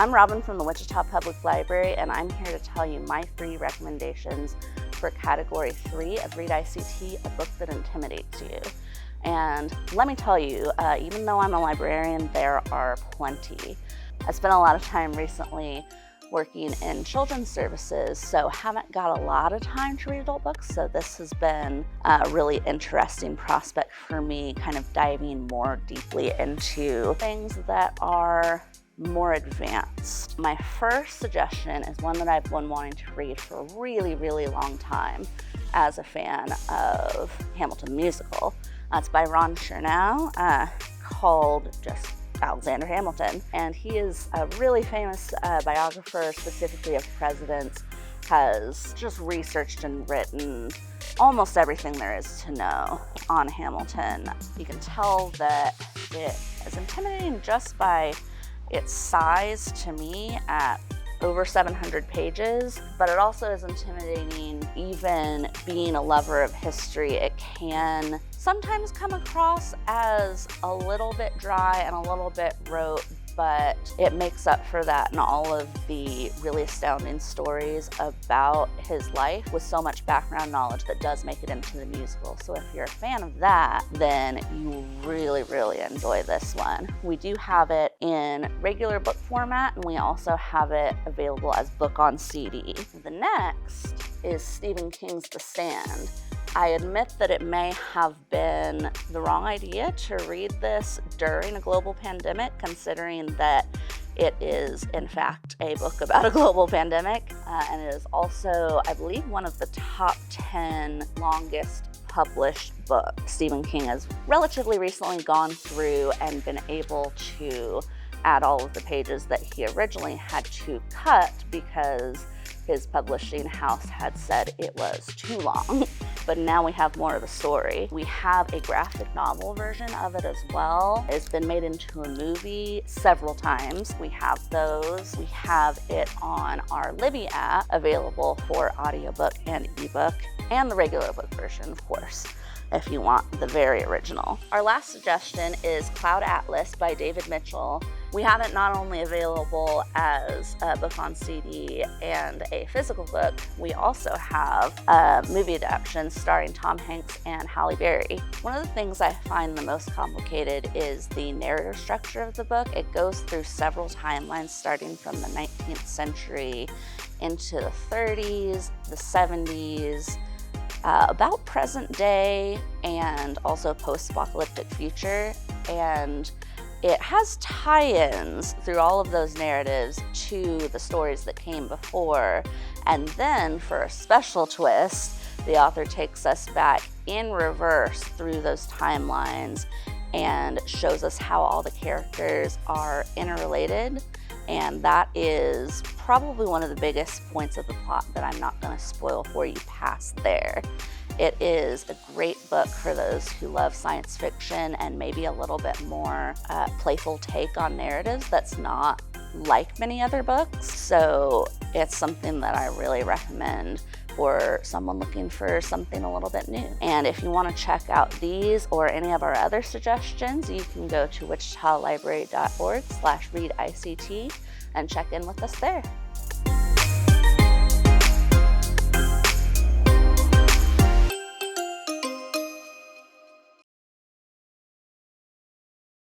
I'm Robin from the Wichita Public Library, and I'm here to tell you my 3 recommendations for Category 3 of ReadICT, a book that intimidates you. And let me tell you, even though I'm a librarian, there are plenty. I spent a lot of time recently working in children's services, so haven't got a lot of time to read adult books, so this has been a really interesting prospect for me, kind of diving more deeply into things that are more advanced. My first suggestion is one that I've been wanting to read for a really, really long time as a fan of Hamilton the musical. It's by Ron Chernow, called just Alexander Hamilton, and he is a really famous biographer, specifically of presidents, has just researched and written almost everything there is to know on Hamilton. You can tell that it is intimidating just by its size to me at over 700 pages, but it also is intimidating even being a lover of history. It can sometimes come across as a little bit dry and a little bit rote, but it makes up for that in all of the really astounding stories about his life with so much background knowledge that does make it into the musical. So if you're a fan of that, then you really, really enjoy this one. We do have it in regular book format, and we also have it available as book on CD. The next is Stephen King's The Stand. I admit that it may have been the wrong idea to read this during a global pandemic, considering that it is, in fact, a book about a global pandemic, and it is also, I believe, one of the top 10 longest published books. Stephen King has relatively recently gone through and been able to add all of the pages that he originally had to cut because his publishing house had said it was too long. But now we have more of the story. We have a graphic novel version of it as well. It's been made into a movie several times. We have those. We have it on our Libby app, available for audiobook and ebook, and the regular book version, of course, if you want the very original. Our last suggestion is Cloud Atlas by David Mitchell. We have it not only available as a book on CD and a physical book, we also have a movie adaptation starring Tom Hanks and Halle Berry. One of the things I find the most complicated is the narrative structure of the book. It goes through several timelines starting from the 19th century into the 30s, the 70s, about present day, and also post-apocalyptic future. And it has tie-ins through all of those narratives to the stories that came before. And then, for a special twist, the author takes us back in reverse through those timelines and shows us how all the characters are interrelated. And that is probably one of the biggest points of the plot that I'm not going to spoil for you past there. It is a great book for those who love science fiction and maybe a little bit more playful take on narratives that's not like many other books. So it's something that I really recommend for someone looking for something a little bit new. And if you want to check out these or any of our other suggestions, you can go to wichitalibrary.org/readict and check in with us there.